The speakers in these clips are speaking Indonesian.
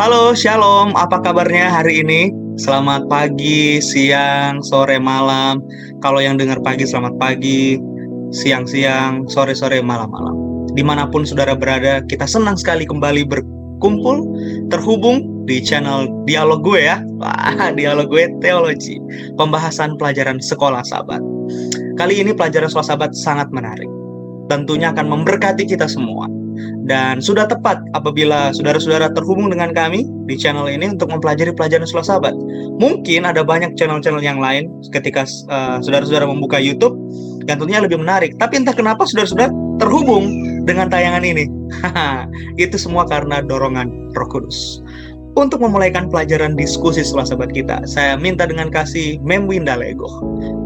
Halo, Shalom. Apa kabarnya hari ini? Selamat pagi, siang, sore, malam. Kalau yang dengar pagi, selamat pagi. Siang-siang, sore-sore, malam-malam. Dimanapun saudara berada, kita senang sekali kembali berkumpul, terhubung di channel Dialog Gue ya. Wah, Dialog Gue Teologi. Pembahasan pelajaran sekolah sahabat. Kali ini pelajaran sekolah sahabat sangat menarik. Tentunya akan memberkati kita semua. Dan sudah tepat apabila saudara-saudara terhubung dengan kami di channel ini untuk mempelajari pelajaran sekolah sahabat. Mungkin ada banyak channel-channel yang lain ketika saudara-saudara membuka YouTube yang tentunya lebih menarik. Tapi entah kenapa saudara-saudara terhubung dengan tayangan ini. Itu semua karena dorongan Roh Kudus. Untuk memulaikan pelajaran diskusi sekolah sahabat kita, saya minta dengan kasih Mem Winda Lego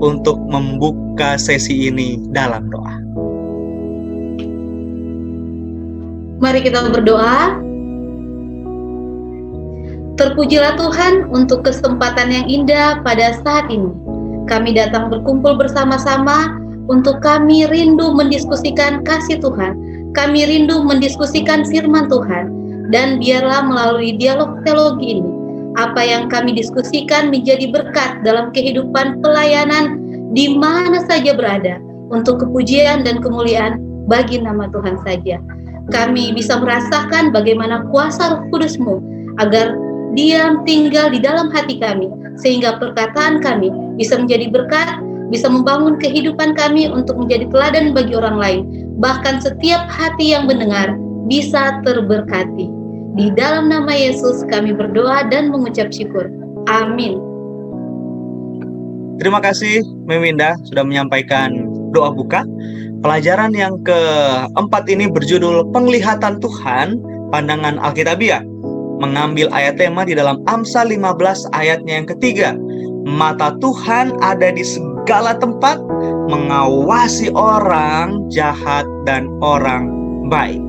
untuk membuka sesi ini dalam doa. Mari kita berdoa. Terpujilah Tuhan untuk kesempatan yang indah pada saat ini. Kami datang berkumpul bersama-sama untuk kami rindu mendiskusikan kasih Tuhan. Kami rindu mendiskusikan firman Tuhan. Dan biarlah melalui dialog teologi ini, apa yang kami diskusikan menjadi berkat dalam kehidupan pelayanan di mana saja berada, untuk kepujian dan kemuliaan bagi nama Tuhan saja. Kami bisa merasakan bagaimana kuasa Roh Kudus-Mu agar diam tinggal di dalam hati kami, sehingga perkataan kami bisa menjadi berkat, bisa membangun kehidupan kami untuk menjadi teladan bagi orang lain. Bahkan setiap hati yang mendengar bisa terberkati. Di dalam nama Yesus kami berdoa dan mengucap syukur. Amin. Terima kasih Meminda sudah menyampaikan doa buka. Pelajaran yang keempat ini berjudul Penglihatan Tuhan, Pandangan Alkitabiah. Mengambil ayat tema di dalam Amsal 15 ayatnya yang ketiga. Mata Tuhan ada di segala tempat, mengawasi orang jahat dan orang baik.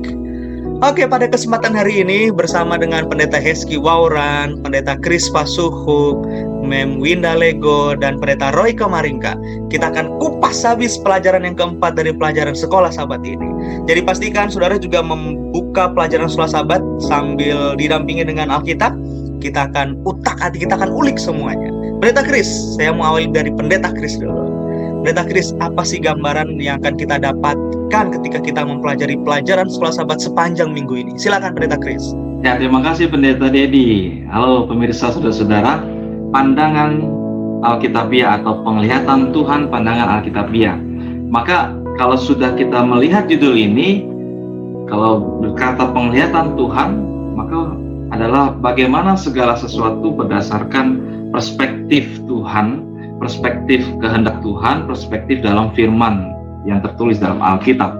Oke, pada kesempatan hari ini bersama dengan Pendeta Heski Wauran, Pendeta Kris Pasuhuk, Mem Winda Lego, dan Pendeta Roy Kamaringka, kita akan kupas habis pelajaran yang keempat dari pelajaran sekolah sahabat ini. Jadi pastikan saudara juga membuka pelajaran sekolah sahabat sambil didampingi dengan Alkitab. Kita akan utak hati, kita akan ulik semuanya. Pendeta Kris, saya mau awali dari Pendeta Kris dulu. Pendeta Kris, apa sih gambaran yang akan kita dapatkan ketika kita mempelajari pelajaran sekolah sahabat sepanjang minggu ini? Silakan Pendeta Kris. Ya, terima kasih Pendeta Dedi. Halo pemirsa saudara-saudara. Pandangan Alkitabiah atau penglihatan Tuhan, pandangan Alkitabiah. Maka kalau sudah kita melihat judul ini, kalau berkata penglihatan Tuhan, maka adalah bagaimana segala sesuatu berdasarkan perspektif Tuhan, perspektif kehendak Tuhan, perspektif dalam firman yang tertulis dalam Alkitab.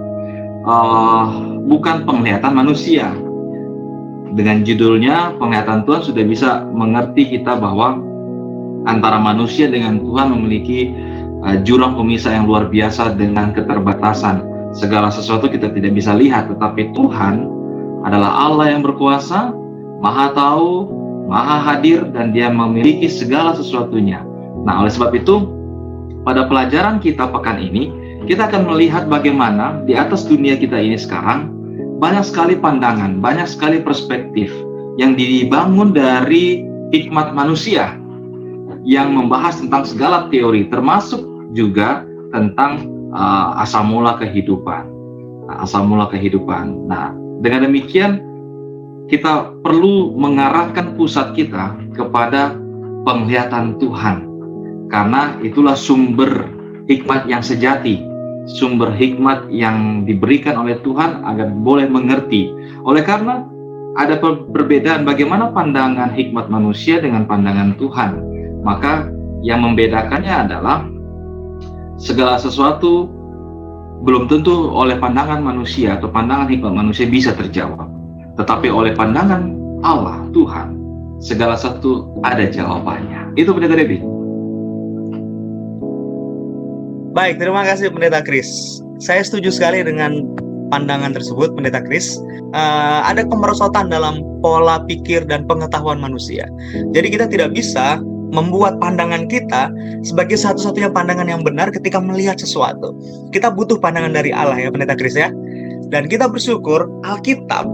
Bukan penglihatan manusia. Dengan judulnya penglihatan Tuhan sudah bisa mengerti kita bahwa antara manusia dengan Tuhan memiliki jurang pemisah yang luar biasa dengan keterbatasan. Segala sesuatu kita tidak bisa lihat, tetapi Tuhan adalah Allah yang berkuasa, Maha tahu, Maha hadir, dan Dia memiliki segala sesuatunya. Nah, oleh sebab itu, pada pelajaran kita pekan ini, kita akan melihat bagaimana di atas dunia kita ini sekarang, banyak sekali pandangan, banyak sekali perspektif yang dibangun dari hikmat manusia, yang membahas tentang segala teori, termasuk juga tentang asal mula kehidupan. Asal mula kehidupan. Nah, dengan demikian, kita perlu mengarahkan pusat kita kepada penglihatan Tuhan. Karena itulah sumber hikmat yang sejati, sumber hikmat yang diberikan oleh Tuhan agar boleh mengerti. Oleh karena ada perbedaan bagaimana pandangan hikmat manusia dengan pandangan Tuhan. Maka yang membedakannya adalah segala sesuatu belum tentu oleh pandangan manusia atau pandangan hikmat manusia bisa terjawab. Tetapi oleh pandangan Allah, Tuhan, segala sesuatu ada jawabannya. Itu Pendeta Debbie. Baik, terima kasih Pendeta Kris. Saya setuju sekali dengan pandangan tersebut, Pendeta Kris. Ada kemerosotan dalam pola pikir dan pengetahuan manusia. Jadi kita tidak bisa membuat pandangan kita sebagai satu-satunya pandangan yang benar ketika melihat sesuatu. Kita butuh pandangan dari Allah ya Pendeta Kris ya. Dan kita bersyukur Alkitab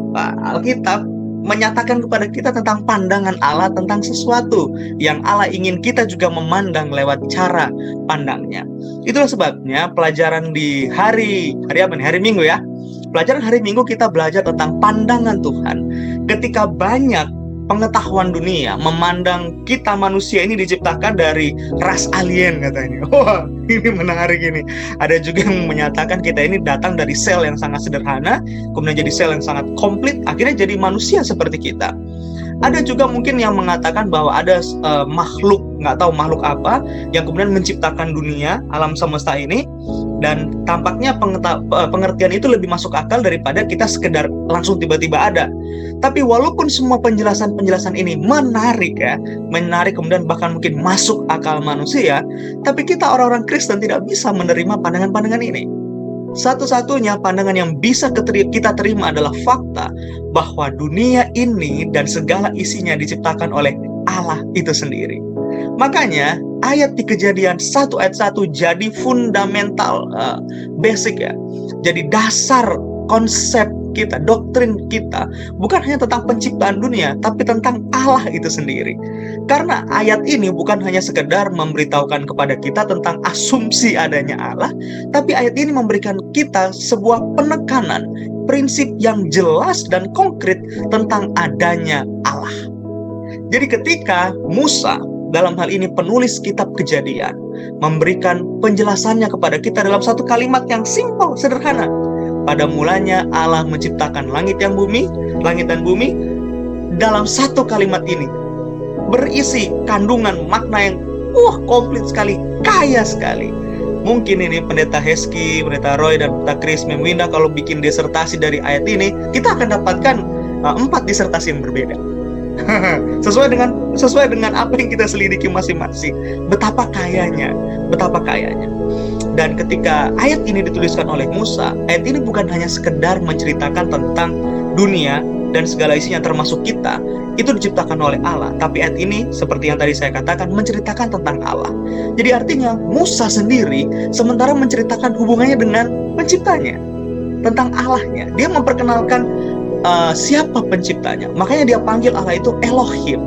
menyatakan kepada kita tentang pandangan Allah tentang sesuatu yang Allah ingin kita juga memandang lewat cara pandangnya. Itulah sebabnya pelajaran di hari apa nih? Hari Minggu ya. Pelajaran hari Minggu kita belajar tentang pandangan Tuhan. Ketika banyak pengetahuan dunia memandang kita manusia ini diciptakan dari ras alien katanya. Wah, ini menarik ini. Ada juga yang menyatakan kita ini datang dari sel yang sangat sederhana, kemudian jadi sel yang sangat komplit, akhirnya jadi manusia seperti kita. Ada juga mungkin yang mengatakan bahwa ada makhluk, nggak tahu makhluk apa, yang kemudian menciptakan dunia, alam semesta ini, dan tampaknya pengertian itu lebih masuk akal daripada kita sekedar langsung tiba-tiba ada. Tapi walaupun semua penjelasan-penjelasan ini menarik ya, menarik kemudian bahkan mungkin masuk akal manusia, tapi kita orang-orang Kristen tidak bisa menerima pandangan-pandangan ini. Satu-satunya pandangan yang bisa kita terima adalah fakta bahwa dunia ini dan segala isinya diciptakan oleh Allah itu sendiri. Makanya ayat di Kejadian 1 ayat 1 jadi fundamental, basic ya. Jadi dasar konsep kita, doktrin kita, bukan hanya tentang penciptaan dunia, tapi tentang Allah itu sendiri. Karena ayat ini bukan hanya sekedar memberitahukan kepada kita tentang asumsi adanya Allah, tapi ayat ini memberikan kita sebuah penekanan, prinsip yang jelas dan konkret tentang adanya Allah. Jadi ketika Musa, dalam hal ini penulis kitab Kejadian, memberikan penjelasannya kepada kita dalam satu kalimat yang simpel, sederhana. Pada mulanya Allah menciptakan langit dan bumi, dalam satu kalimat ini berisi kandungan makna yang komplit sekali, kaya sekali. Mungkin ini Pendeta Heski, Pendeta Roy, dan Pendeta Chris Memwinda kalau bikin disertasi dari ayat ini, kita akan dapatkan 4 disertasi yang berbeda. sesuai dengan apa yang kita selidiki masing-masing. Betapa kayanya. Dan ketika ayat ini dituliskan oleh Musa, ayat ini bukan hanya sekedar menceritakan tentang dunia dan segala isinya termasuk kita, itu diciptakan oleh Allah. Tapi ayat ini, seperti yang tadi saya katakan, menceritakan tentang Allah. Jadi artinya Musa sendiri sementara menceritakan hubungannya dengan penciptanya, tentang Allahnya. Dia memperkenalkan siapa penciptanya. Makanya dia panggil Allah itu Elohim,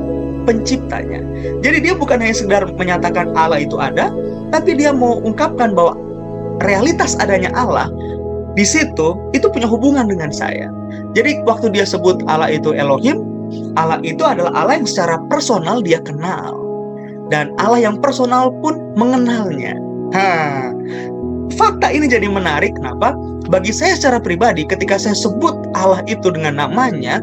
penciptanya. Jadi dia bukan hanya sekedar menyatakan Allah itu ada, tapi dia mau ungkapkan bahwa realitas adanya Allah di situ itu punya hubungan dengan saya. Jadi waktu dia sebut Allah itu Elohim, Allah itu adalah Allah yang secara personal dia kenal, dan Allah yang personal pun mengenalnya. Fakta ini jadi menarik. Kenapa? Bagi saya secara pribadi, ketika saya sebut Allah itu dengan namanya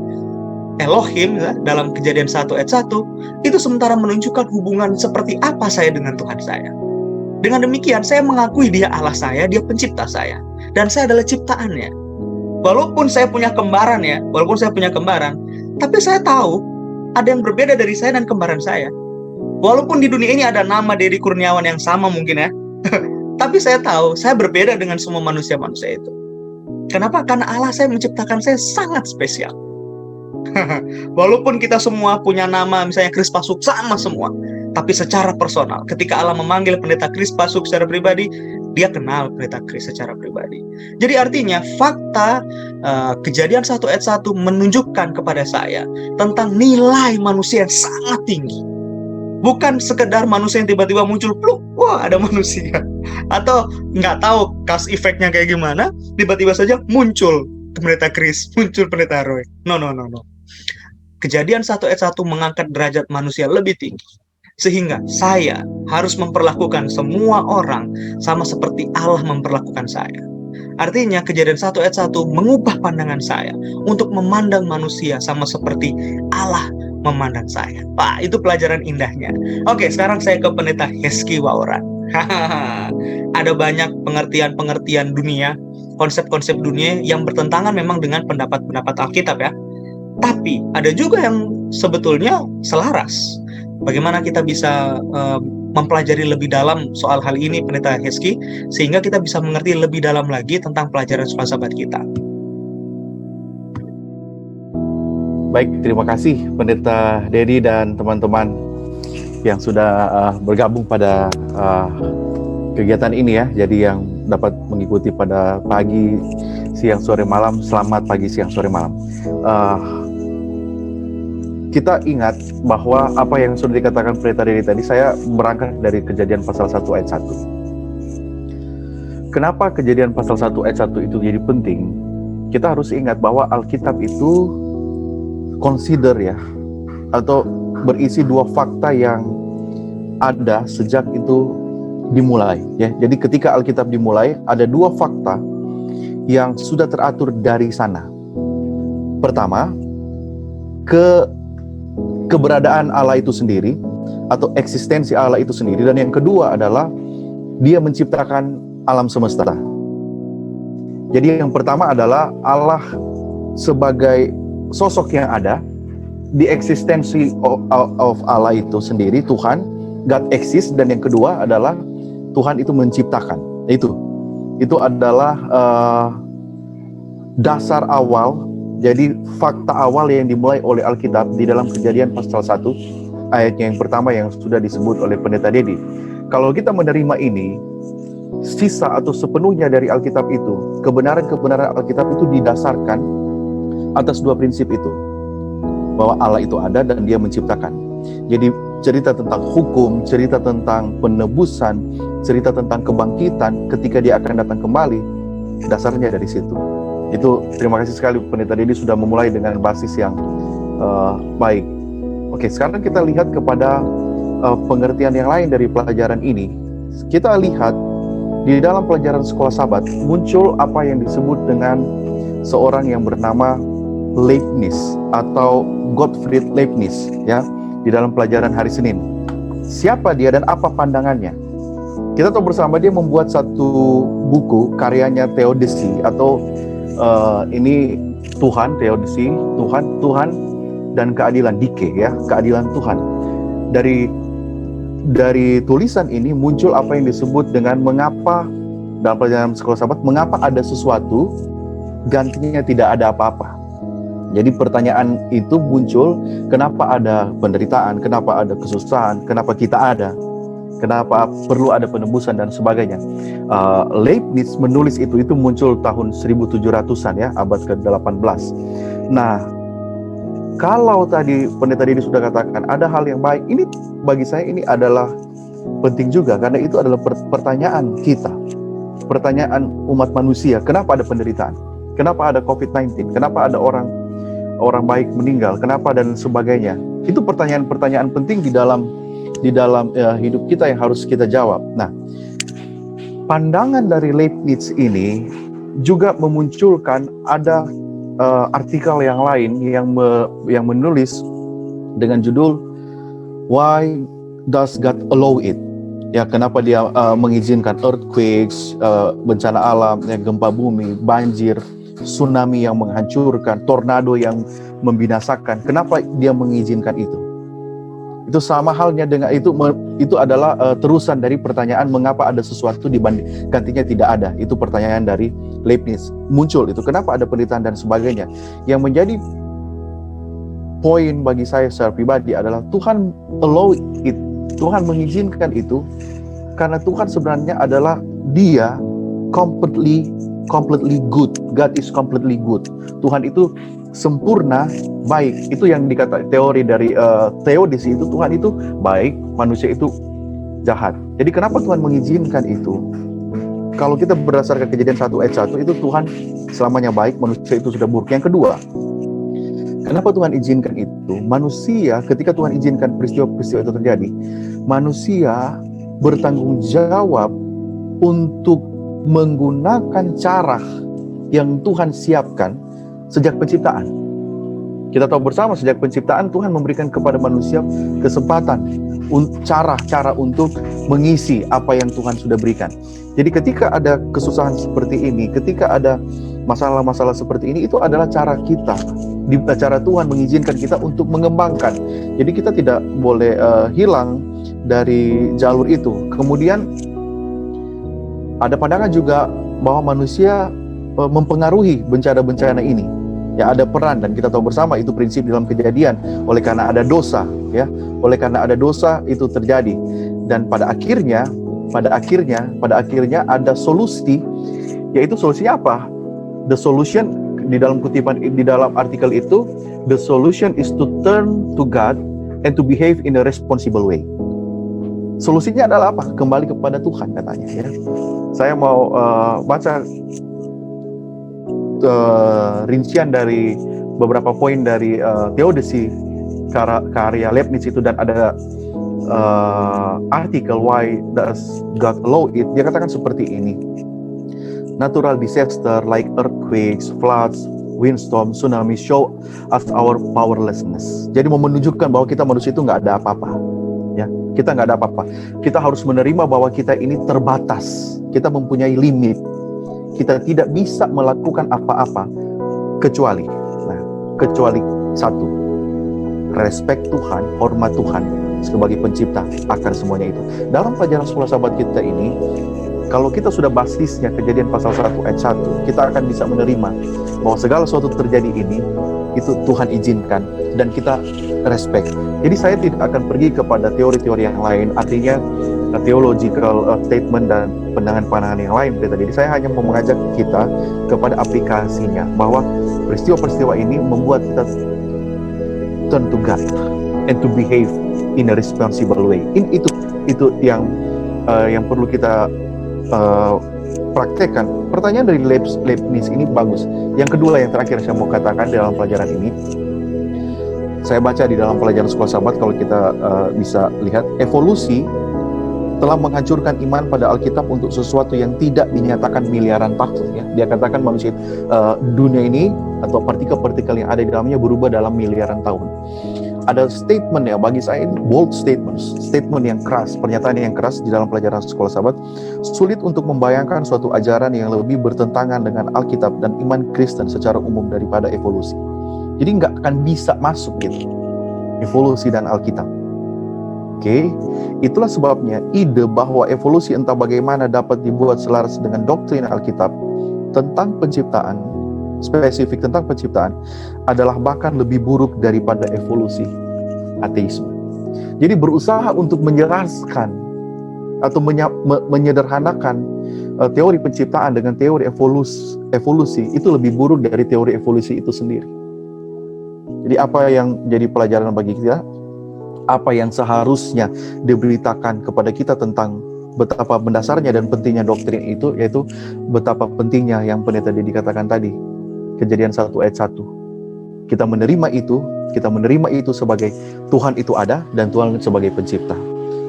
Elohim ya, dalam Kejadian 1 ayat 1, itu sementara menunjukkan hubungan seperti apa saya dengan Tuhan saya. Dengan demikian, saya mengakui dia Allah saya, dia pencipta saya, dan saya adalah ciptaannya. Walaupun saya punya kembaran, tapi saya tahu ada yang berbeda dari saya dan kembaran saya. Walaupun di dunia ini ada nama Dedi Kurniawan yang sama mungkin ya, tapi saya tahu saya berbeda dengan semua manusia-manusia itu. Kenapa? Karena Allah saya menciptakan saya sangat spesial. Walaupun kita semua punya nama, misalnya Chris Pasuk, sama semua, tapi secara personal, ketika Allah memanggil Pendeta Chris Pasuk secara pribadi, dia kenal Pendeta Chris secara pribadi. Jadi artinya fakta Kejadian 1 ayat 1 menunjukkan kepada saya tentang nilai manusia yang sangat tinggi. Bukan sekedar manusia yang tiba-tiba muncul, pluk, wah ada manusia. Atau nggak tahu cause effect-nya kayak gimana, tiba-tiba saja muncul Pendeta Chris, muncul Pendeta Roy. No. Kejadian 1 ayat 1 mengangkat derajat manusia lebih tinggi. Sehingga saya harus memperlakukan semua orang sama seperti Allah memperlakukan saya. Artinya Kejadian 1 ayat 1 mengubah pandangan saya untuk memandang manusia sama seperti Allah memandang saya. Wah, itu pelajaran indahnya. Oke, sekarang saya ke Pendeta Heski Wauran. Ada banyak pengertian-pengertian dunia, konsep-konsep dunia yang bertentangan memang dengan pendapat-pendapat Alkitab ya. Tapi ada juga yang sebetulnya selaras. Bagaimana kita bisa mempelajari lebih dalam soal hal ini, Pendeta Heski, sehingga kita bisa mengerti lebih dalam lagi tentang pelajaran filsafat kita. Baik, terima kasih Pendeta Dedi dan teman-teman yang sudah bergabung pada kegiatan ini ya. Jadi yang dapat mengikuti pada pagi, siang, sore, malam, selamat pagi, siang, sore, malam. kita ingat bahwa apa yang sudah dikatakan Pendeta Dedi tadi, saya berangkat dari Kejadian pasal 1 ayat 1. Kenapa Kejadian pasal 1 ayat 1 itu jadi penting? Kita harus ingat bahwa Alkitab itu consider ya, atau berisi dua fakta yang ada sejak itu dimulai ya. Jadi ketika Alkitab dimulai, ada dua fakta yang sudah teratur dari sana. Pertama, keberadaan Allah itu sendiri atau eksistensi Allah itu sendiri, dan yang kedua adalah Dia menciptakan alam semesta. Jadi yang pertama adalah Allah sebagai sosok yang ada, the eksistensi of Allah itu sendiri, Tuhan, God exists, dan yang kedua adalah Tuhan itu menciptakan. Itu adalah dasar awal. Jadi fakta awal yang dimulai oleh Alkitab di dalam Kejadian pasal 1 ayatnya yang pertama yang sudah disebut oleh Pendeta Dedi. Kalau kita menerima ini, sisa atau sepenuhnya dari Alkitab itu, kebenaran-kebenaran Alkitab itu didasarkan atas dua prinsip itu, bahwa Allah itu ada dan Dia menciptakan. Jadi cerita tentang hukum, cerita tentang penebusan, cerita tentang kebangkitan ketika Dia akan datang kembali, dasarnya dari situ. Itu terima kasih sekali Pendeta Dedi sudah memulai dengan basis yang baik. Oke, sekarang kita lihat kepada pengertian yang lain dari pelajaran ini. Kita lihat di dalam pelajaran sekolah Sabat muncul apa yang disebut dengan seorang yang bernama Leibniz atau Gottfried Leibniz ya, di dalam pelajaran hari Senin. Siapa dia dan apa pandangannya? Kita tahu bersama dia membuat satu buku karyanya Theodicy atau ini Tuhan, Theodicy, Tuhan dan keadilan, dike ya, keadilan Tuhan. Dari tulisan ini muncul apa yang disebut dengan mengapa dalam pelajaran sekolah Sabat, mengapa ada sesuatu gantinya tidak ada apa-apa. Jadi pertanyaan itu muncul, kenapa ada penderitaan, kenapa ada kesusahan, kenapa kita ada, kenapa perlu ada penebusan dan sebagainya. Leibniz menulis itu muncul tahun 1700-an ya, abad ke-18. Nah, kalau tadi Pendeta Dedi sudah katakan ada hal yang baik, ini bagi saya ini adalah penting juga, karena itu adalah pertanyaan kita, pertanyaan umat manusia. Kenapa ada penderitaan? Kenapa ada COVID-19? Kenapa ada orang baik meninggal? Kenapa dan sebagainya? Itu pertanyaan-pertanyaan penting di dalam hidup kita yang harus kita jawab. Nah, pandangan dari Leibniz ini juga memunculkan ada artikel yang lain yang menulis dengan judul Why Does God Allow It? Ya, kenapa Dia mengizinkan earthquakes, bencana alam, ya, gempa bumi, banjir, tsunami yang menghancurkan, tornado yang membinasakan. Kenapa Dia mengizinkan itu? Itu sama halnya dengan itu adalah terusan dari pertanyaan mengapa ada sesuatu gantinya tidak ada. Itu pertanyaan dari Leibniz. Muncul itu, kenapa ada penderitaan dan sebagainya. Yang menjadi poin bagi saya secara pribadi adalah Tuhan allow it, Tuhan mengizinkan itu karena Tuhan sebenarnya adalah Dia completely good. God is completely good. Tuhan itu sempurna, baik. Itu yang dikata teori dari Theodicy itu, Tuhan itu baik, manusia itu jahat. Jadi kenapa Tuhan mengizinkan itu? Kalau kita berdasarkan Kejadian 1 ayat 1 itu Tuhan selamanya baik, manusia itu sudah buruk. Yang kedua, kenapa Tuhan izinkan itu? Manusia, ketika Tuhan izinkan peristiwa-peristiwa itu terjadi, manusia bertanggung jawab untuk menggunakan cara yang Tuhan siapkan sejak penciptaan. Kita tahu bersama sejak penciptaan Tuhan memberikan kepada manusia kesempatan, cara untuk mengisi apa yang Tuhan sudah berikan. Jadi ketika ada kesusahan seperti ini, ketika ada masalah-masalah seperti ini, itu adalah cara kita, cara Tuhan mengizinkan kita untuk mengembangkan. Jadi kita tidak boleh hilang dari jalur itu. Kemudian ada pandangan juga bahwa manusia mempengaruhi bencana-bencana ini. Ya, ada peran, dan kita tahu bersama itu prinsip dalam Kejadian. Oleh karena ada dosa, ya, oleh karena ada dosa itu terjadi, dan pada akhirnya ada solusi, yaitu solusinya apa? The solution, di dalam kutipan, di dalam artikel itu, the solution is to turn to God and to behave in a responsible way. Solusinya adalah apa? Kembali kepada Tuhan katanya ya. Saya mau baca rincian dari beberapa poin dari teodisi karya Leibniz itu, dan ada artikel Why Does God Allow It. Dia katakan seperti ini: natural disaster like earthquakes, floods, windstorm, tsunami show us our powerlessness. Jadi mau menunjukkan bahwa kita manusia itu nggak ada apa-apa, ya. Kita nggak ada apa-apa. Kita harus menerima bahwa kita ini terbatas. Kita mempunyai limit. Kita tidak bisa melakukan apa-apa kecuali satu, respect Tuhan, hormat Tuhan sebagai pencipta akan semuanya itu. Dalam pelajaran sekolah sahabat kita ini, kalau kita sudah basisnya Kejadian pasal 1 ayat 1, kita akan bisa menerima bahwa segala sesuatu terjadi ini itu Tuhan izinkan dan kita respect. Jadi saya tidak akan pergi kepada teori-teori yang lain, artinya theological statement dan pandangan-pandangan yang lain. Jadi saya hanya mau mengajak kita kepada aplikasinya, bahwa peristiwa-peristiwa ini membuat kita turn to God and to behave in a responsible way. Itu yang perlu kita praktekkan. Pertanyaan dari Leibniz ini bagus. Yang kedua, yang terakhir saya mau katakan dalam pelajaran ini, saya baca di dalam pelajaran sekolah sahabat, kalau kita bisa lihat, evolusi telah menghancurkan iman pada Alkitab untuk sesuatu yang tidak dinyatakan miliaran tahun. Ya. Dia katakan manusia, dunia ini atau partikel-partikel yang ada di dalamnya berubah dalam miliaran tahun. Ada statement ya, bagi saya ini bold statement yang keras, pernyataan yang keras di dalam pelajaran sekolah sahabat. Sulit untuk membayangkan suatu ajaran yang lebih bertentangan dengan Alkitab dan iman Kristen secara umum daripada evolusi. Jadi nggak akan bisa masuk gitu, evolusi dan Alkitab. Oke, itulah sebabnya ide bahwa evolusi entah bagaimana dapat dibuat selaras dengan doktrin Alkitab tentang penciptaan, spesifik tentang penciptaan, adalah bahkan lebih buruk daripada evolusi ateisme. Jadi berusaha untuk menjelaskan atau menyederhanakan teori penciptaan dengan teori evolusi itu lebih buruk dari teori evolusi itu sendiri. Jadi apa yang jadi pelajaran bagi kita, apa yang seharusnya diberitakan kepada kita tentang betapa mendasarnya dan pentingnya doktrin itu, yaitu betapa pentingnya yang pendeta Dedi katakan tadi, Kejadian 1 ayat 1. Kita menerima itu sebagai Tuhan itu ada dan Tuhan sebagai pencipta.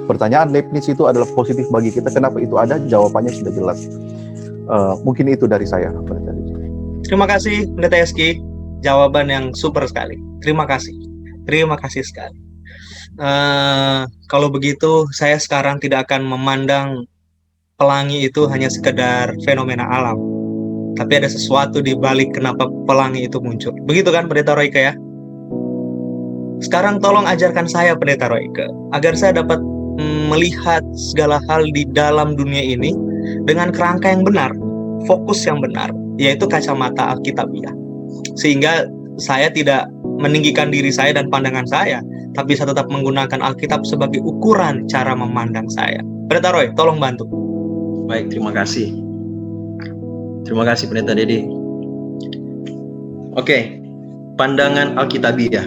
Pertanyaan Leibniz itu adalah positif bagi kita. Kenapa itu ada? Jawabannya sudah jelas. Mungkin itu dari saya, pendeta Dedi. Terima kasih pendeta Eski, jawaban yang super sekali. Terima kasih sekali. Kalau begitu, saya sekarang tidak akan memandang pelangi itu hanya sekedar fenomena alam, tapi ada sesuatu di balik kenapa pelangi itu muncul. Begitu kan Pendeta Royke ya? Sekarang tolong ajarkan saya Pendeta Royke, agar saya dapat melihat segala hal di dalam dunia ini dengan kerangka yang benar, fokus yang benar, yaitu kacamata Alkitabiah. Sehingga saya tidak meninggikan diri saya dan pandangan saya, tapi saya tetap menggunakan Alkitab sebagai ukuran cara memandang saya. Pendeta Roy, tolong bantu. Baik, terima kasih. Terima kasih Pendeta Dedi. Oke, pandangan Alkitabiah.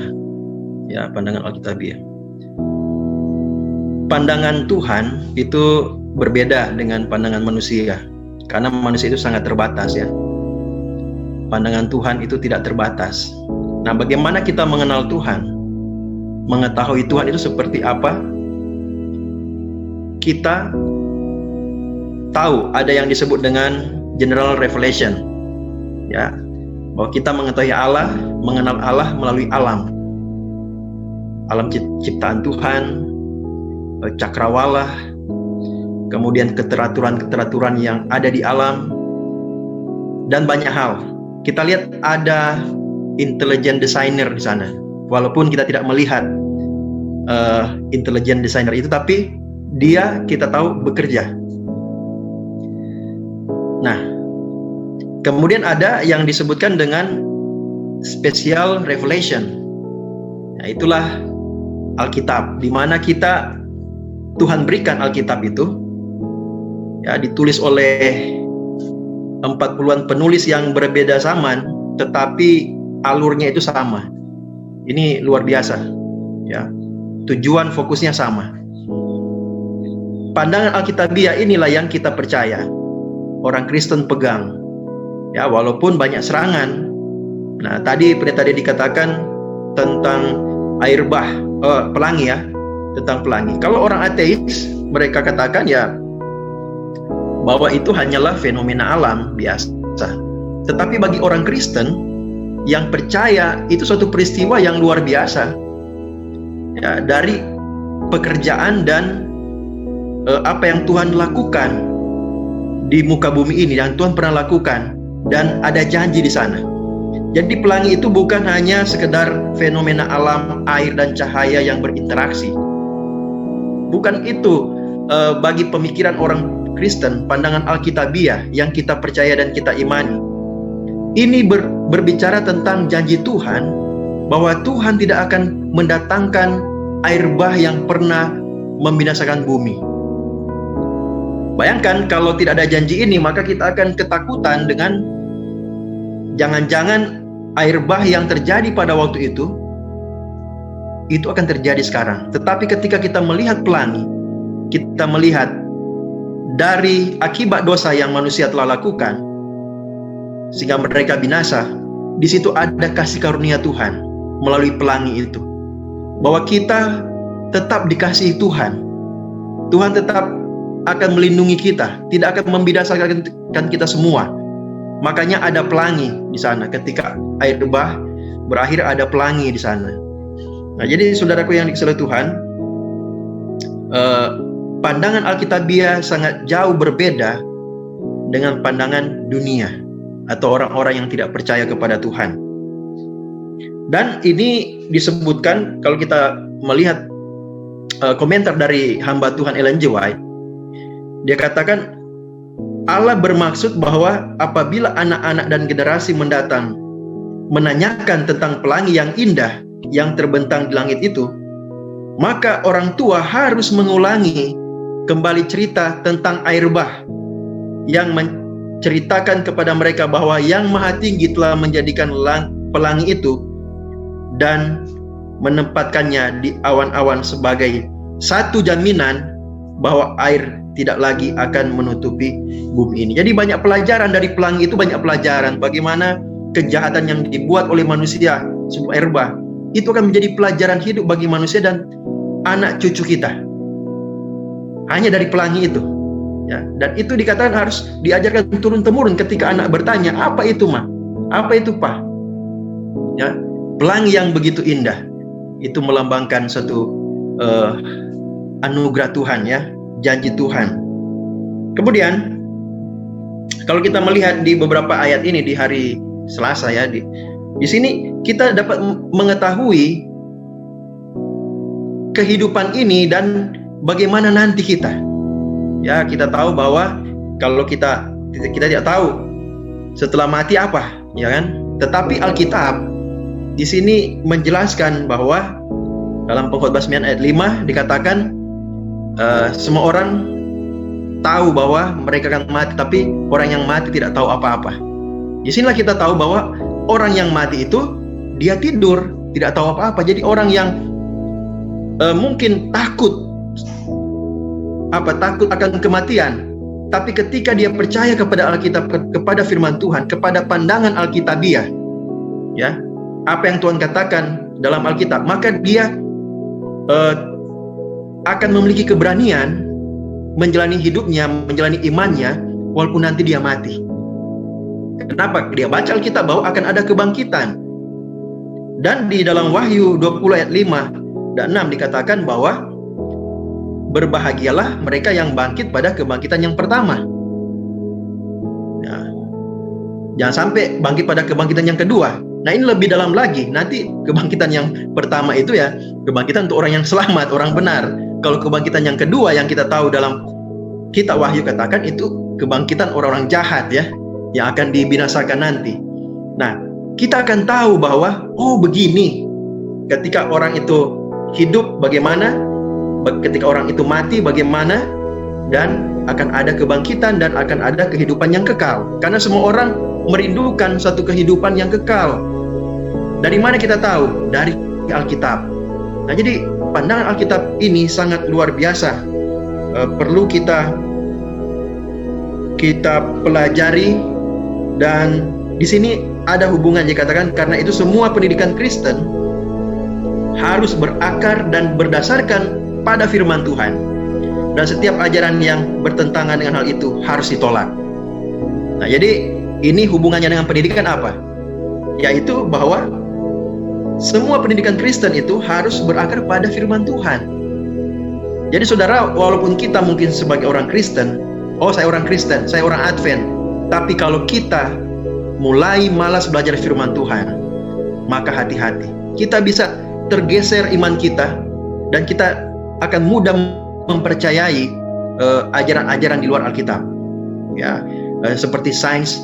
Ya, pandangan Alkitabiah. Pandangan Tuhan itu berbeda dengan pandangan manusia, karena manusia itu sangat terbatas ya. Pandangan Tuhan itu tidak terbatas. Nah, bagaimana kita mengenal Tuhan? Mengetahui Tuhan itu seperti apa? Kita tahu ada yang disebut dengan general revelation, ya, bahwa kita mengetahui Allah, mengenal Allah melalui alam ciptaan Tuhan, cakrawala, kemudian keteraturan yang ada di alam, dan banyak hal. Kita lihat ada intelligent designer di sana. Walaupun kita tidak melihat intelligent designer itu, tapi dia kita tahu bekerja. Nah, kemudian ada yang disebutkan dengan special revelation. Nah, itulah Alkitab, di mana Tuhan berikan Alkitab itu, ya, ditulis oleh 40-an penulis yang berbeda zaman, tetapi alurnya itu sama. Ini luar biasa, ya. Tujuan fokusnya sama. Pandangan Alkitabiah inilah yang kita percaya, orang Kristen pegang, ya, walaupun banyak serangan. Nah, tadi pendeta Dedi dikatakan tentang air bah, pelangi, ya, tentang pelangi. Kalau orang ateis, mereka katakan ya bahwa itu hanyalah fenomena alam biasa. Tetapi bagi orang Kristen yang percaya, itu suatu peristiwa yang luar biasa, ya, dari pekerjaan dan apa yang Tuhan lakukan di muka bumi ini, yang Tuhan pernah lakukan, dan ada janji di sana. Jadi pelangi itu bukan hanya sekedar fenomena alam, air dan cahaya yang berinteraksi. Bukan itu bagi pemikiran orang Kristen, pandangan Alkitabiah yang kita percaya dan kita imani. Ini berbicara tentang janji Tuhan, bahwa Tuhan tidak akan mendatangkan air bah yang pernah membinasakan bumi. Bayangkan kalau tidak ada janji ini, maka kita akan ketakutan dengan jangan-jangan air bah yang terjadi pada waktu itu akan terjadi sekarang. Tetapi ketika kita melihat pelangi, kita melihat dari akibat dosa yang manusia telah lakukan, sehingga mereka binasa. Di situ ada kasih karunia Tuhan melalui pelangi itu, bahwa kita tetap dikasihi Tuhan. Tuhan tetap akan melindungi kita, tidak akan membinasakan kita semua. Makanya ada pelangi di sana. Ketika air bah berakhir, ada pelangi di sana. Nah, jadi saudaraku yang dikasihi Tuhan, pandangan Alkitabiah sangat jauh berbeda dengan pandangan dunia atau orang-orang yang tidak percaya kepada Tuhan. Dan ini disebutkan kalau kita melihat komentar dari hamba Tuhan Ellen G. White. Dia katakan Allah bermaksud bahwa apabila anak-anak dan generasi mendatang menanyakan tentang pelangi yang indah yang terbentang di langit itu, maka orang tua harus mengulangi kembali cerita tentang air bah yang menceritakan kepada mereka bahwa Yang Maha Tinggi telah menjadikan pelangi itu dan menempatkannya di awan-awan sebagai satu jaminan bahwa air tidak lagi akan menutupi bumi ini. Jadi banyak pelajaran dari pelangi itu, banyak pelajaran bagaimana kejahatan yang dibuat oleh manusia, sebuah air bah, itu akan menjadi pelajaran hidup bagi manusia dan anak cucu kita. Hanya dari pelangi itu, ya. Dan itu dikatakan harus diajarkan turun-temurun. Ketika anak bertanya, apa itu Ma? Apa itu Pa? Ya, pelangi yang begitu indah, itu melambangkan satu anugerah Tuhan, ya, janji Tuhan. Kemudian kalau kita melihat di beberapa ayat ini di hari Selasa, ya, di sini kita dapat mengetahui kehidupan ini dan bagaimana nanti kita. Ya, kita tahu bahwa kalau kita tidak tahu setelah mati apa, ya kan? Tetapi Alkitab di sini menjelaskan bahwa dalam Pengkhotbah 9 ayat 5 dikatakan semua orang tahu bahwa mereka akan mati, tapi orang yang mati tidak tahu apa-apa. Di sinilah kita tahu bahwa orang yang mati itu dia tidur, tidak tahu apa-apa. Jadi orang yang mungkin takut akan kematian, tapi ketika dia percaya kepada Alkitab, kepada firman Tuhan, kepada pandangan Alkitabiah, ya, apa yang Tuhan katakan dalam Alkitab, maka dia akan memiliki keberanian menjalani hidupnya, menjalani imannya, walaupun nanti dia mati. Kenapa? Dia baca Alkitab bahwa akan ada kebangkitan. Dan di dalam Wahyu 20 ayat 5 dan 6 dikatakan bahwa berbahagialah mereka yang bangkit pada kebangkitan yang pertama. Nah, jangan sampai bangkit pada kebangkitan yang kedua. Nah, ini lebih dalam lagi. Nanti kebangkitan yang pertama itu, ya, kebangkitan untuk orang yang selamat, orang benar. Kalau kebangkitan yang kedua yang kita tahu dalam kitab Wahyu katakan itu kebangkitan orang-orang jahat, ya, yang akan dibinasakan nanti. Nah, kita akan tahu bahwa oh begini, ketika orang itu hidup bagaimana, ketika orang itu mati bagaimana, dan akan ada kebangkitan dan akan ada kehidupan yang kekal. Karena semua orang merindukan suatu kehidupan yang kekal. Dari mana kita tahu? Dari Alkitab. Nah, jadi pandangan Alkitab ini sangat luar biasa. Perlu kita pelajari, dan di sini ada hubungan dikatakan, karena itu semua pendidikan Kristen harus berakar dan berdasarkan pada firman Tuhan, dan setiap ajaran yang bertentangan dengan hal itu harus ditolak. Nah, jadi ini hubungannya dengan pendidikan apa? Yaitu bahwa semua pendidikan Kristen itu harus berakar pada firman Tuhan. Jadi saudara, walaupun kita mungkin sebagai orang Kristen, oh saya orang Kristen, saya orang Advent, tapi kalau kita mulai malas belajar firman Tuhan, maka hati-hati. Kita bisa tergeser iman kita, dan kita akan mudah mempercayai ajaran-ajaran di luar Alkitab. Ya, seperti sains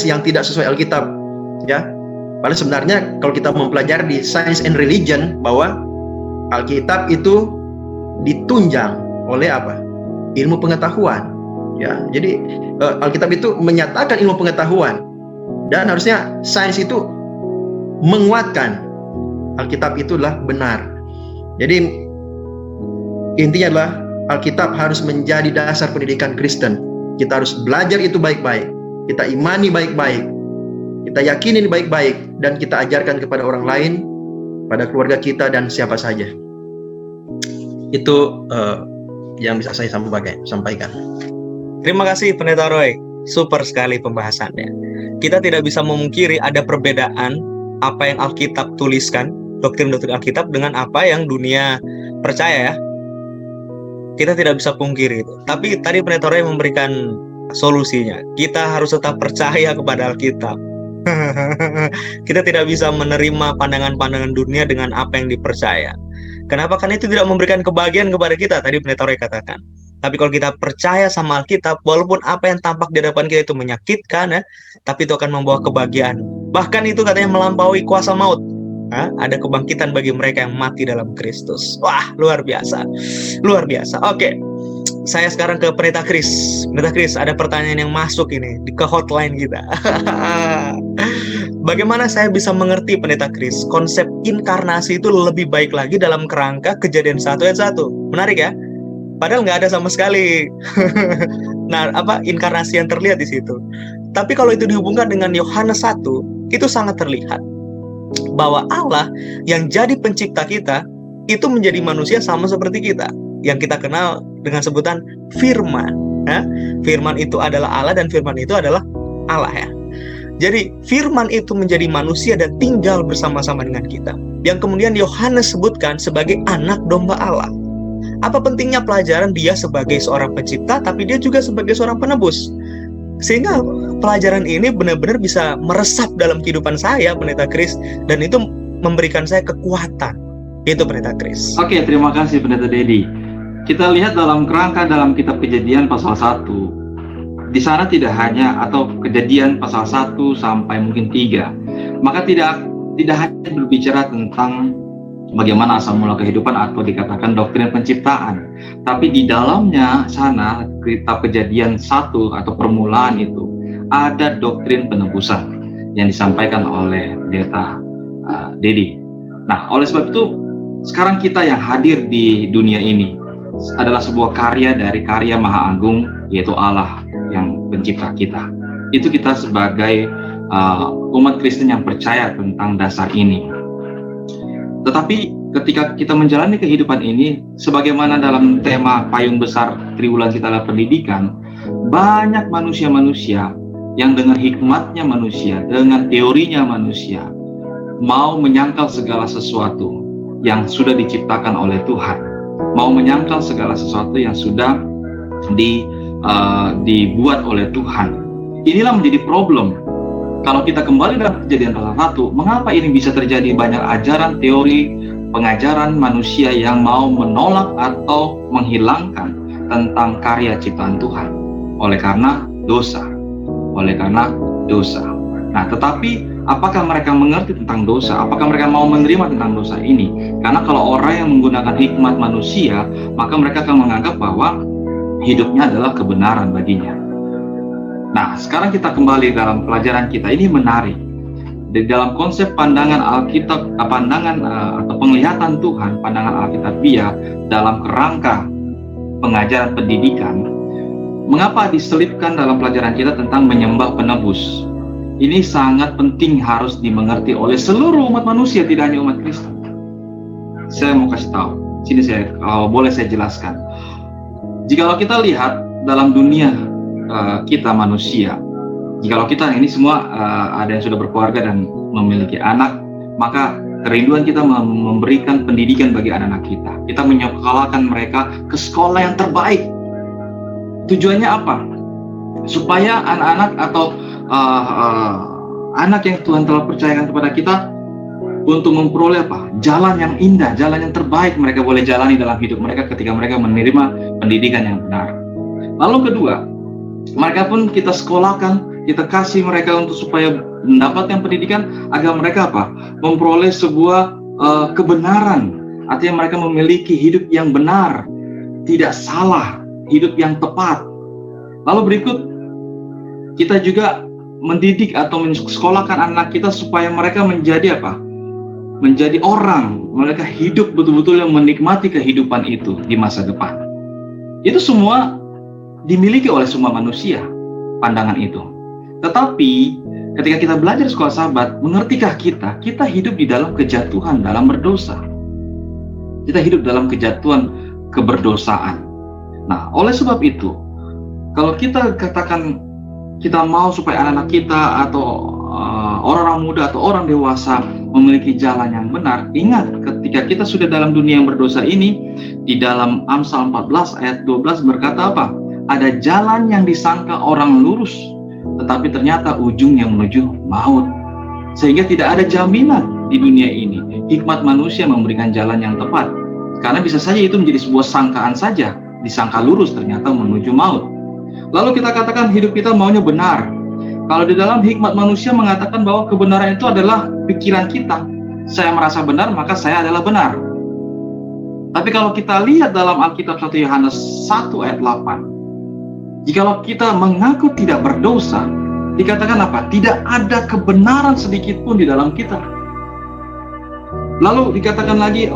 yang tidak sesuai Alkitab. Ya, padahal sebenarnya kalau kita mempelajari di Science and Religion bahwa Alkitab itu ditunjang oleh apa? Ilmu pengetahuan. Ya, jadi Alkitab itu menyatakan ilmu pengetahuan, dan harusnya sains itu menguatkan Alkitab itulah benar. Jadi intinya adalah Alkitab harus menjadi dasar pendidikan Kristen. Kita harus belajar itu baik-baik, kita imani baik-baik, kita yakini baik-baik, dan kita ajarkan kepada orang lain, pada keluarga kita dan siapa saja. Itu yang bisa saya sampaikan. Terima kasih Pendeta Roy, super sekali pembahasannya. Kita tidak bisa memungkiri ada perbedaan apa yang Alkitab tuliskan, doktrin-doktrin Alkitab, dengan apa yang dunia percaya, ya. Kita tidak bisa pungkiri itu. Tapi tadi Pendeta Roy memberikan solusinya. Kita harus tetap percaya kepada Alkitab. Kita tidak bisa menerima pandangan-pandangan dunia dengan apa yang dipercaya. Kenapa? Karena itu tidak memberikan kebahagiaan kepada kita, tadi Pendeta Roy katakan. Tapi kalau kita percaya sama Alkitab, walaupun apa yang tampak di hadapan kita itu menyakitkan, ya, tapi itu akan membawa kebahagiaan. Bahkan itu katanya melampaui kuasa maut. Ada kebangkitan bagi mereka yang mati dalam Kristus. Wah, luar biasa. Luar biasa. Oke. Saya sekarang ke Pendeta Chris. Pendeta Chris, ada pertanyaan yang masuk ini ke hotline kita. Bagaimana saya bisa mengerti, Pendeta Chris, konsep inkarnasi itu lebih baik lagi dalam kerangka Kejadian 1 ayat 1. Menarik ya? Padahal nggak ada sama sekali inkarnasi yang terlihat di situ. Tapi kalau itu dihubungkan dengan Yohanes 1, itu sangat terlihat bahwa Allah yang jadi pencipta kita itu menjadi manusia sama seperti kita, yang kita kenal dengan sebutan Firman. Firman itu adalah Allah, dan Firman itu adalah Allah, ya. Jadi Firman itu menjadi manusia dan tinggal bersama-sama dengan kita, yang kemudian Yohanes sebutkan sebagai anak domba Allah. Apa pentingnya pelajaran dia sebagai seorang pencipta, tapi dia juga sebagai seorang penebus? Sehingga pelajaran ini benar-benar bisa meresap dalam kehidupan saya, Pendeta Chris, dan itu memberikan saya kekuatan. Itu Pendeta Chris. Oke, terima kasih Pendeta Dedi. Kita lihat dalam kerangka dalam kitab Kejadian pasal 1. Di sana tidak hanya, atau Kejadian pasal 1 sampai mungkin 3. Maka tidak hanya berbicara tentang bagaimana asal mula kehidupan atau dikatakan doktrin penciptaan, tapi di dalamnya sana kitab Kejadian 1 atau permulaan itu ada doktrin penebusan yang disampaikan oleh Pendeta Dedi. Nah, oleh sebab itu sekarang kita yang hadir di dunia ini adalah sebuah karya dari karya Maha Agung, yaitu Allah yang pencipta kita. Itu kita sebagai umat Kristen yang percaya tentang dasar ini. Tetapi ketika kita menjalani kehidupan ini, sebagaimana dalam tema payung besar triwulan kita adalah pendidikan, banyak manusia-manusia yang dengan hikmatnya manusia, dengan teorinya manusia, mau menyangkal segala sesuatu yang sudah diciptakan oleh Tuhan, mau menyangkal segala sesuatu yang sudah dibuat oleh Tuhan. Inilah menjadi problem. Kalau kita kembali dalam Kejadian pasal 1, mengapa ini bisa terjadi? Banyak ajaran, teori, pengajaran manusia yang mau menolak atau menghilangkan tentang karya ciptaan Tuhan oleh karena dosa. Nah, tetapi apakah mereka mengerti tentang dosa? Apakah mereka mau menerima tentang dosa ini? Karena kalau orang yang menggunakan hikmat manusia, maka mereka akan menganggap bahwa hidupnya adalah kebenaran baginya. Nah, sekarang kita kembali dalam pelajaran kita. Ini menarik. Di dalam konsep pandangan Alkitab, atau penglihatan Tuhan, pandangan Alkitabiah dalam kerangka pengajaran pendidikan, mengapa diselipkan dalam pelajaran kita tentang menyembah penebus? Ini sangat penting, harus dimengerti oleh seluruh umat manusia, tidak hanya umat Kristen. Saya mau kasih tahu. Sini kalau boleh saya jelaskan. Jikalau kita lihat dalam dunia kita manusia, jikalau kita ini semua ada yang sudah berkeluarga dan memiliki anak, maka kerinduan kita memberikan pendidikan bagi anak-anak kita. Kita menyekolahkan mereka ke sekolah yang terbaik. Tujuannya apa? Supaya anak-anak atau anak yang Tuhan telah percayakan kepada kita untuk memperoleh apa? Jalan yang indah, jalan yang terbaik mereka boleh jalani dalam hidup mereka ketika mereka menerima pendidikan yang benar. Lalu kedua, mereka pun kita sekolahkan, kita kasih mereka untuk supaya mendapatkan pendidikan agar mereka apa? Memperoleh sebuah kebenaran. Artinya mereka memiliki hidup yang benar, tidak salah, hidup yang tepat. Lalu berikut, kita juga mendidik atau mensekolahkan anak kita supaya mereka menjadi apa? Menjadi orang, mereka hidup betul-betul yang menikmati kehidupan itu di masa depan. Itu semua dimiliki oleh semua manusia, pandangan itu. Tetapi ketika kita belajar sekolah sahabat, mengertikah kita hidup di dalam kejatuhan, dalam berdosa. Kita hidup dalam kejatuhan, keberdosaan. Nah, oleh sebab itu, kalau kita katakan kita mau supaya anak-anak kita atau orang-orang muda atau orang dewasa memiliki jalan yang benar, ingat ketika kita sudah dalam dunia yang berdosa ini, di dalam Amsal 14 ayat 12 berkata apa? Ada jalan yang disangka orang lurus, tetapi ternyata ujungnya menuju maut. Sehingga tidak ada jaminan di dunia ini hikmat manusia memberikan jalan yang tepat, karena bisa saja itu menjadi sebuah sangkaan saja, disangka lurus ternyata menuju maut. Lalu kita katakan hidup kita maunya benar. Kalau di dalam hikmat manusia mengatakan bahwa kebenaran itu adalah pikiran kita. Saya merasa benar, maka saya adalah benar. Tapi kalau kita lihat dalam Alkitab 1 Yohanes 1 ayat 8, jikalau kita mengaku tidak berdosa, dikatakan apa? Tidak ada kebenaran sedikit pun di dalam kita. Lalu dikatakan lagi,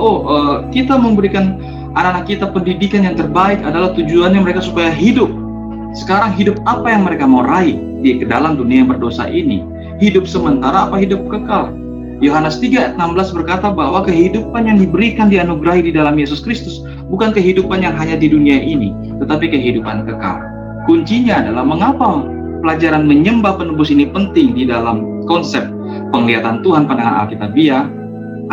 kita memberikan anak-anak kita pendidikan yang terbaik adalah tujuannya mereka supaya hidup. Sekarang hidup apa yang mereka mau raih di dalam dunia yang berdosa ini? Hidup sementara apa hidup kekal? Yohanes 3 ayat 16 berkata bahwa kehidupan yang diberikan dianugerahi di dalam Yesus Kristus bukan kehidupan yang hanya di dunia ini, tetapi kehidupan kekal. Kuncinya adalah mengapa pelajaran menyembah penebus ini penting di dalam konsep penglihatan Tuhan pandangan Alkitabiah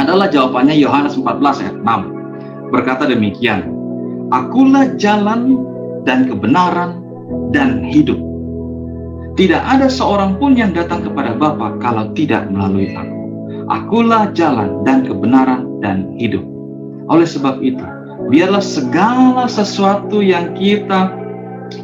adalah jawabannya Yohanes 14 ayat 6. Berkata demikian, Akulah jalan dan kebenaran dan hidup. Tidak ada seorang pun yang datang kepada Bapa kalau tidak melalui aku. Akulah jalan dan kebenaran dan hidup. Oleh sebab itu, biarlah segala sesuatu yang kita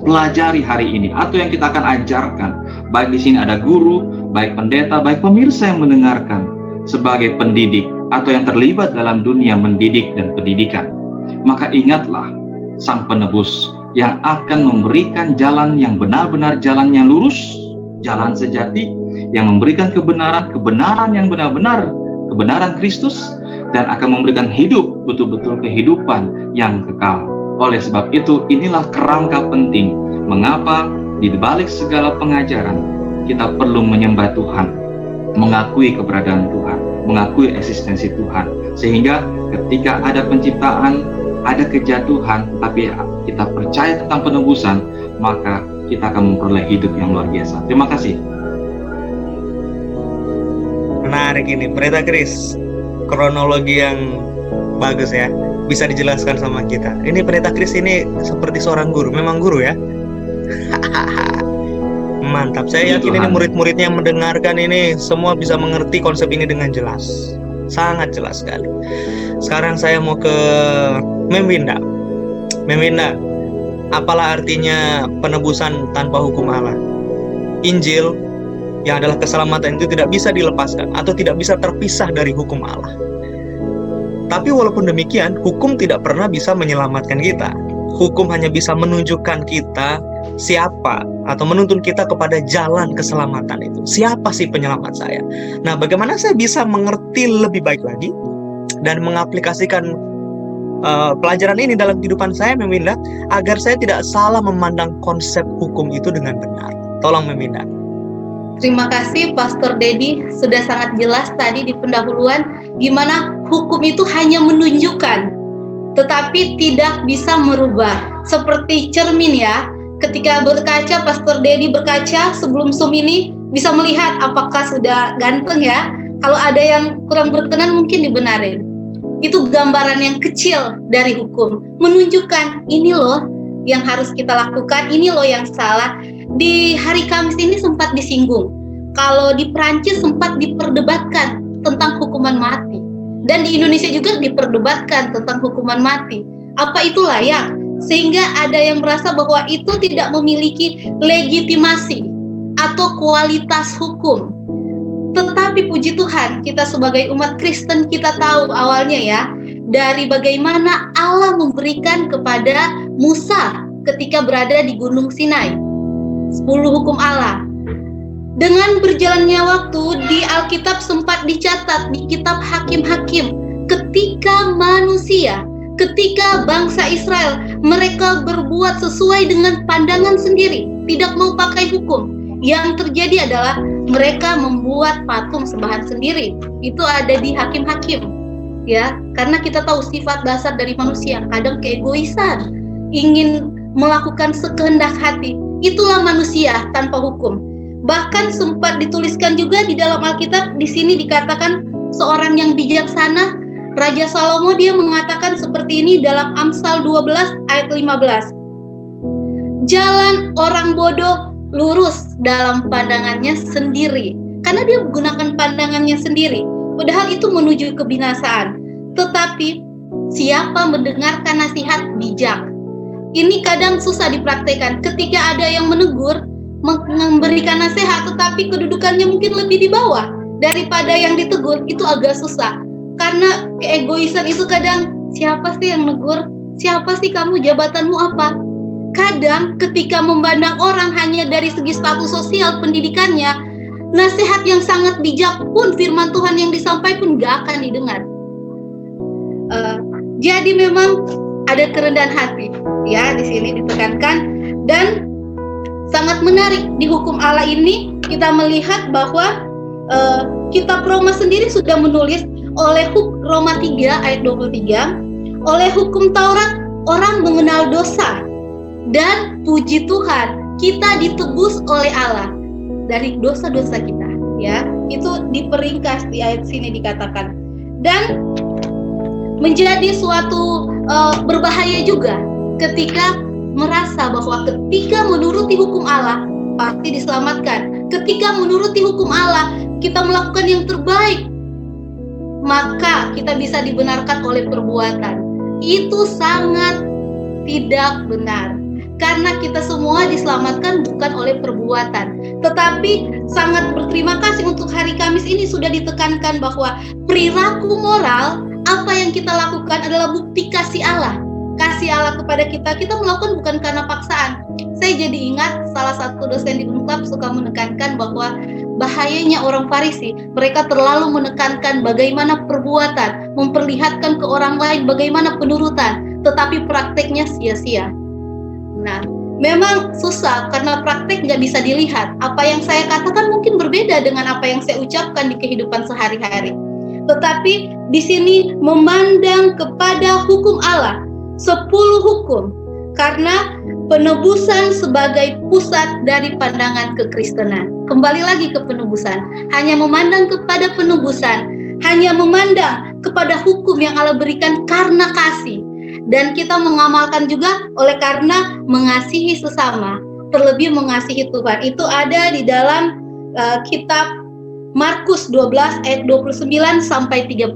pelajari hari ini atau yang kita akan ajarkan, baik di sini ada guru, baik pendeta, baik pemirsa yang mendengarkan, sebagai pendidik atau yang terlibat dalam dunia mendidik dan pendidikan, maka ingatlah Sang Penebus yang akan memberikan jalan yang benar-benar jalan yang lurus, jalan sejati, yang memberikan kebenaran yang benar-benar, kebenaran Kristus, dan akan memberikan hidup, betul-betul kehidupan yang kekal. Oleh sebab itu, inilah kerangka penting mengapa di balik segala pengajaran kita perlu menyembah Tuhan, mengakui keberadaan Tuhan, mengakui eksistensi Tuhan, sehingga ketika ada penciptaan, ada kejatuhan, tapi kita percaya tentang penebusan, maka kita akan memperoleh hidup yang luar biasa. Terima kasih. Menarik ini, Pendeta Kris. Kronologi yang bagus ya. Bisa dijelaskan sama kita. Ini Pendeta Kris ini seperti seorang guru. Memang guru ya? Mantap. Saya yakin ini murid-muridnya yang mendengarkan ini semua bisa mengerti konsep ini dengan jelas. Sangat jelas sekali. Sekarang saya mau ke Mem Winda. Mem Winda, apalah artinya penebusan tanpa hukum Allah? Injil yang adalah keselamatan itu tidak bisa dilepaskan atau tidak bisa terpisah dari hukum Allah. Tapi walaupun demikian, hukum tidak pernah bisa menyelamatkan kita. hukum hanya bisa menunjukkan kita siapa atau menuntun kita kepada jalan keselamatan itu. Siapa sih penyelamat saya? Nah, bagaimana saya bisa mengerti lebih baik lagi dan mengaplikasikan pelajaran ini dalam kehidupan saya, Meminda, agar saya tidak salah memandang konsep hukum itu dengan benar. Tolong, Meminda. Terima kasih Pastor Dedi, sudah sangat jelas tadi di pendahuluan gimana hukum itu hanya menunjukkan tetapi tidak bisa merubah. Seperti cermin ya, ketika berkaca, Pastor Dedi berkaca sebelum Zoom ini bisa melihat apakah sudah ganteng ya. Kalau ada yang kurang berkenan mungkin dibenarin. Itu gambaran yang kecil dari hukum, menunjukkan ini loh yang harus kita lakukan, ini loh yang salah. Di hari Kamis ini sempat disinggung, kalau di Prancis sempat diperdebatkan tentang hukuman mati, dan di Indonesia juga diperdebatkan tentang hukuman mati. Apa itu layak? Sehingga ada yang merasa bahwa itu tidak memiliki legitimasi atau kualitas hukum. Tetapi puji Tuhan, kita sebagai umat Kristen kita tahu awalnya ya, dari bagaimana Allah memberikan kepada Musa ketika berada di Gunung Sinai 10 hukum Allah. Dengan berjalannya waktu, di Alkitab sempat dicatat di kitab Hakim-Hakim, ketika manusia, ketika bangsa Israel, mereka berbuat sesuai dengan pandangan sendiri, tidak mau pakai hukum. Yang terjadi adalah mereka membuat patung sembahan sendiri. Itu ada di Hakim-Hakim. Ya, karena kita tahu sifat dasar dari manusia, kadang keegoisan, ingin melakukan sekehendak hati. Itulah manusia tanpa hukum. Bahkan sempat dituliskan juga di dalam Alkitab, di sini dikatakan seorang yang bijaksana, Raja Salomo, dia mengatakan seperti ini dalam Amsal 12 ayat 15. Jalan orang bodoh lurus dalam pandangannya sendiri, karena dia menggunakan pandangannya sendiri, padahal itu menuju kebinasaan. Tetapi siapa mendengarkan nasihat bijak? Ini kadang susah dipraktekkan. Ketika ada yang menegur, memberikan nasihat, tetapi kedudukannya mungkin lebih di bawah daripada yang ditegur, itu agak susah. Karena keegoisan itu kadang, siapa sih yang negur? Siapa sih kamu? Jabatanmu apa? Kadang ketika memandang orang hanya dari segi status sosial, pendidikannya, nasihat yang sangat bijak pun, firman Tuhan yang disampaikan pun gak akan didengar. Jadi memang ada kerendahan hati, ya, di sini ditekankan. Dan sangat menarik di hukum Allah ini kita melihat bahwa kitab Roma sendiri sudah menulis, oleh Roma 3 ayat 23, oleh hukum Taurat orang mengenal dosa, dan puji Tuhan kita ditebus oleh Allah dari dosa-dosa kita, ya. Itu diperingkas di ayat sini dikatakan. Dan menjadi suatu berbahaya juga ketika merasa bahwa ketika menuruti hukum Allah pasti diselamatkan. Ketika menuruti hukum Allah kita melakukan yang terbaik, maka kita bisa dibenarkan oleh perbuatan. Itu sangat tidak benar. Karena kita semua diselamatkan bukan oleh perbuatan. Tetapi sangat berterima kasih untuk hari Kamis ini sudah ditekankan bahwa perilaku moral, apa yang kita lakukan adalah bukti kasih Allah. Kasih Allah kepada kita, kita melakukan bukan karena paksaan. Saya jadi ingat salah satu dosen di Unpad suka menekankan bahwa bahayanya orang Farisi, mereka terlalu menekankan bagaimana perbuatan, memperlihatkan ke orang lain bagaimana penurutan, tetapi prakteknya sia-sia. Nah, memang susah karena praktek nggak bisa dilihat. Apa yang saya katakan mungkin berbeda dengan apa yang saya ucapkan di kehidupan sehari-hari. Tetapi di sini memandang kepada hukum Allah, 10 hukum, karena penebusan sebagai pusat dari pandangan kekristenan. Kembali lagi ke penebusan, hanya memandang kepada penebusan, hanya memandang kepada hukum yang Allah berikan karena kasih. Dan kita mengamalkan juga oleh karena mengasihi sesama, terlebih mengasihi Tuhan. Itu ada di dalam kitab Markus 12 ayat 29 sampai 31.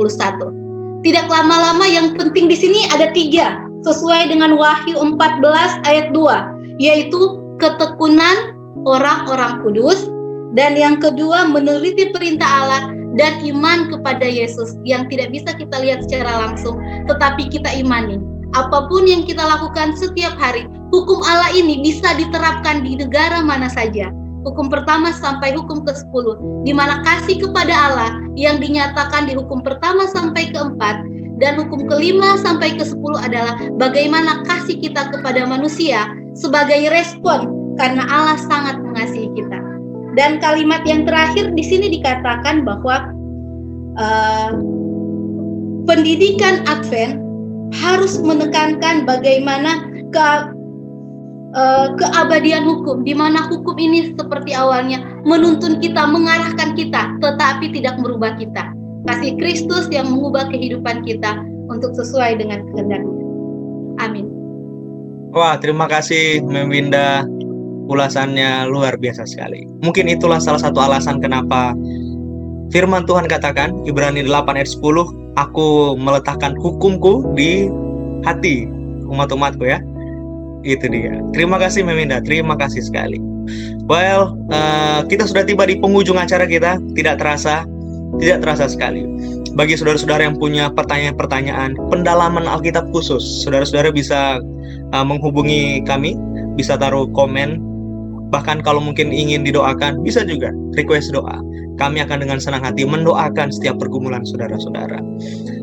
Tidak lama-lama, yang penting di sini ada 3, sesuai dengan Wahyu 14 ayat 2, yaitu ketekunan orang-orang kudus, dan yang kedua meneliti perintah Allah dan iman kepada Yesus yang tidak bisa kita lihat secara langsung, tetapi kita imani. apapun yang kita lakukan setiap hari, hukum Allah ini bisa diterapkan di negara mana saja. Hukum pertama sampai hukum ke-10, di mana kasih kepada Allah yang dinyatakan di hukum pertama sampai ke-4, dan hukum ke-5 sampai ke-10 adalah bagaimana kasih kita kepada manusia sebagai respon karena Allah sangat mengasihi kita. Dan kalimat yang terakhir di sini dikatakan bahwa pendidikan Advent harus menekankan bagaimana keabadian hukum, di mana hukum ini seperti awalnya menuntun kita, mengarahkan kita, tetapi tidak merubah kita. Kasih Kristus yang mengubah kehidupan kita untuk sesuai dengan kehendak-Nya. Amin. Wah, terima kasih Meminda, ulasannya luar biasa sekali. Mungkin itulah salah satu alasan kenapa firman Tuhan katakan, Ibrani 8 ayat 10, aku meletakkan hukumku di hati umat-umatku ya. Itu dia. Terima kasih Meminda, terima kasih sekali. Well, kita sudah tiba di penghujung acara kita, tidak terasa sekali. Bagi saudara-saudara yang punya pertanyaan-pertanyaan, pendalaman Alkitab khusus, saudara-saudara bisa menghubungi kami, bisa taruh komen. Bahkan kalau mungkin ingin didoakan, bisa juga request doa. Kami akan dengan senang hati mendoakan setiap pergumulan saudara-saudara.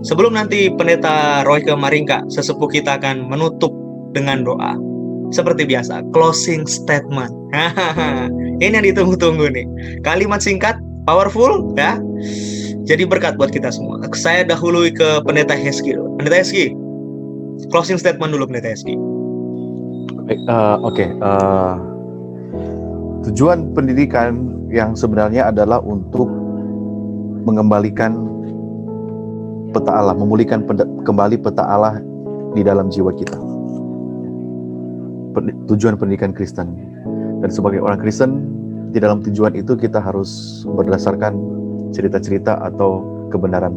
Sebelum nanti Pendeta Roy ke Maringka, sesepuh kita akan menutup dengan doa. Seperti biasa, closing statement. Ini yang ditunggu-tunggu nih. Kalimat singkat, powerful ya. Jadi berkat buat kita semua. Saya dahului ke Pendeta Hezki. Pendeta Hezki, closing statement dulu Pendeta Hezki. Oke. Tujuan pendidikan yang sebenarnya adalah untuk mengembalikan peta Allah, memulihkan kembali peta Allah di dalam jiwa kita. Tujuan pendidikan Kristen. Dan sebagai orang Kristen, di dalam tujuan itu kita harus berdasarkan cerita-cerita atau kebenaran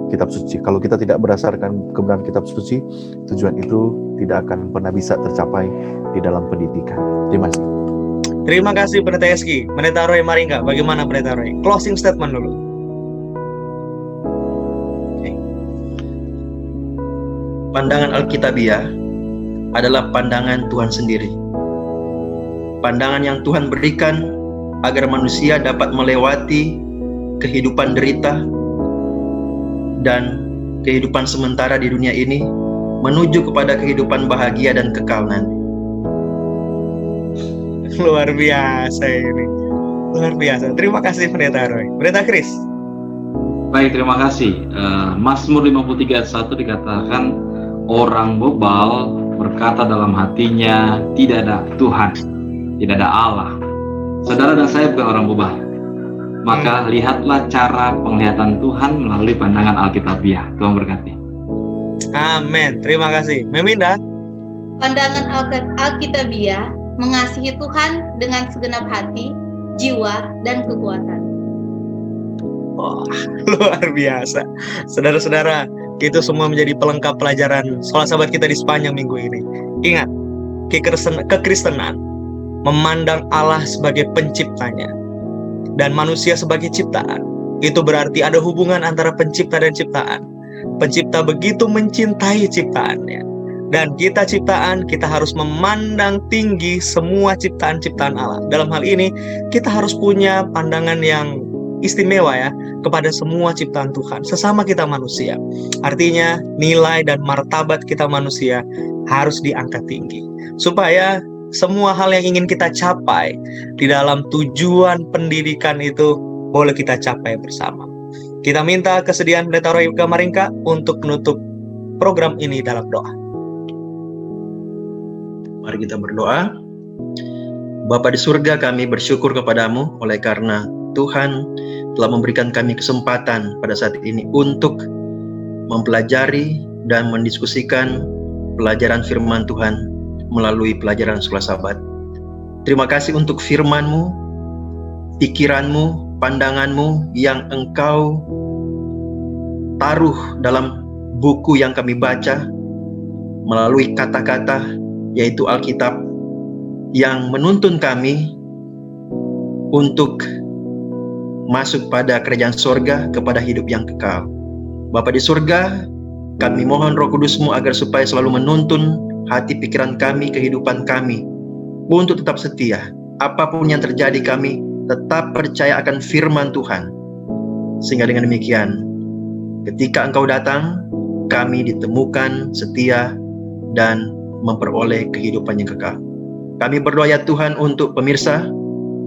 kitab suci. Kalau kita tidak berdasarkan kebenaran kitab suci, tujuan itu tidak akan pernah bisa tercapai di dalam pendidikan. Terima kasih. Terima kasih Pendeta Hezki. Pendeta Roy Maringka, bagaimana Pendeta Roy? Closing statement dulu. Pandangan Alkitabiah adalah pandangan Tuhan sendiri. Pandangan yang Tuhan berikan agar manusia dapat melewati kehidupan derita dan kehidupan sementara di dunia ini menuju kepada kehidupan bahagia dan kekal nanti. Luar biasa ini. Luar biasa. Terima kasih Pendeta Roy. Pendeta Chris. Baik, terima kasih. Mazmur 53 ayat 1 dikatakan, orang bebal berkata dalam hatinya, tidak ada Tuhan, tidak ada Allah. Saudara dan saya bukan orang bebal. Maka lihatlah cara penglihatan Tuhan melalui pandangan Alkitabiah. Tuhan berkati. Amin. Terima kasih. Meminda. Pandangan Alkitabiah mengasihi Tuhan dengan segenap hati, jiwa, dan kekuatan. Wah, luar biasa. Saudara-saudara, itu semua menjadi pelengkap pelajaran sholat sahabat kita di sepanjang minggu ini. Ingat, kekristenan memandang Allah sebagai penciptanya dan manusia sebagai ciptaan. Itu berarti ada hubungan antara pencipta dan ciptaan. Pencipta begitu mencintai ciptaannya, dan kita ciptaan, kita harus memandang tinggi semua ciptaan-ciptaan Allah. Dalam hal ini, kita harus punya pandangan yang istimewa ya kepada semua ciptaan Tuhan, sesama kita manusia. Artinya nilai dan martabat kita manusia harus diangkat tinggi, supaya semua hal yang ingin kita capai di dalam tujuan pendidikan itu boleh kita capai bersama. Kita minta kesediaan Pendeta Roy Maringka untuk menutup program ini dalam doa. Mari kita berdoa. Bapa di surga, kami bersyukur kepadamu oleh karena Tuhan telah memberikan kami kesempatan pada saat ini untuk mempelajari dan mendiskusikan pelajaran firman Tuhan melalui pelajaran sekolah sahabat. Terima kasih untuk firman-Mu, pikiran-Mu, pandangan-Mu yang Engkau taruh dalam buku yang kami baca melalui kata-kata, yaitu Alkitab, yang menuntun kami untuk masuk pada kerajaan sorga, kepada hidup yang kekal. Bapa di surga, Kami mohon Roh Kudus-Mu agar supaya selalu menuntun hati pikiran kami, kehidupan kami, untuk tetap setia. Apapun yang terjadi, kami tetap percaya akan firman Tuhan. Sehingga dengan demikian, ketika Engkau datang, kami ditemukan setia dan memperoleh kehidupan yang kekal. Kami berdoa ya Tuhan untuk pemirsa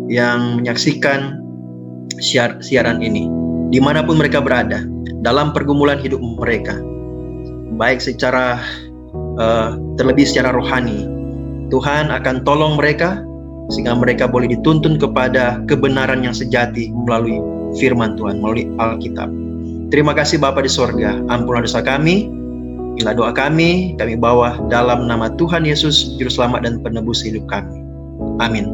yang menyaksikan siaran ini, dimanapun mereka berada, dalam pergumulan hidup mereka, baik secara terlebih secara rohani, Tuhan akan tolong mereka sehingga mereka boleh dituntun kepada kebenaran yang sejati melalui firman Tuhan, melalui Alkitab. Terima kasih Bapa di sorga, ampunlah dosa kami. Inilah doa kami bawa dalam nama Tuhan Yesus, Juru Selamat dan Penebus hidup kami. Amin.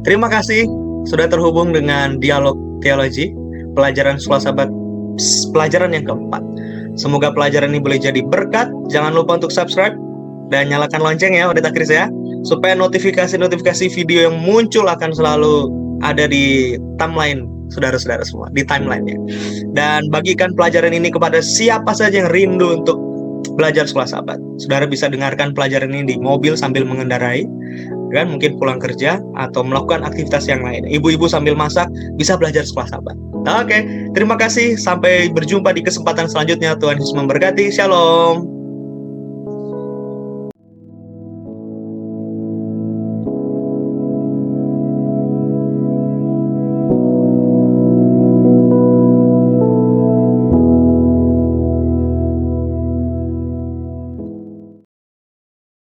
Terima kasih sudah terhubung dengan Dialog Teologi, pelajaran Sekolah Sahabat, pelajaran yang keempat. Semoga pelajaran ini boleh jadi berkat. Jangan lupa untuk subscribe dan nyalakan lonceng ya, Pendeta Kris ya, supaya notifikasi-notifikasi video yang muncul akan selalu ada di timeline saudara-saudara semua, di timeline-nya. Dan bagikan pelajaran ini kepada siapa saja yang rindu untuk belajar Sekolah Sahabat. Saudara bisa dengarkan pelajaran ini di mobil sambil mengendarai, kan mungkin pulang kerja atau melakukan aktivitas yang lain. Ibu-ibu sambil masak bisa belajar Sekolah Sahabat. Oke, terima kasih. Sampai berjumpa di kesempatan selanjutnya. Tuhan Yesus memberkati. Shalom.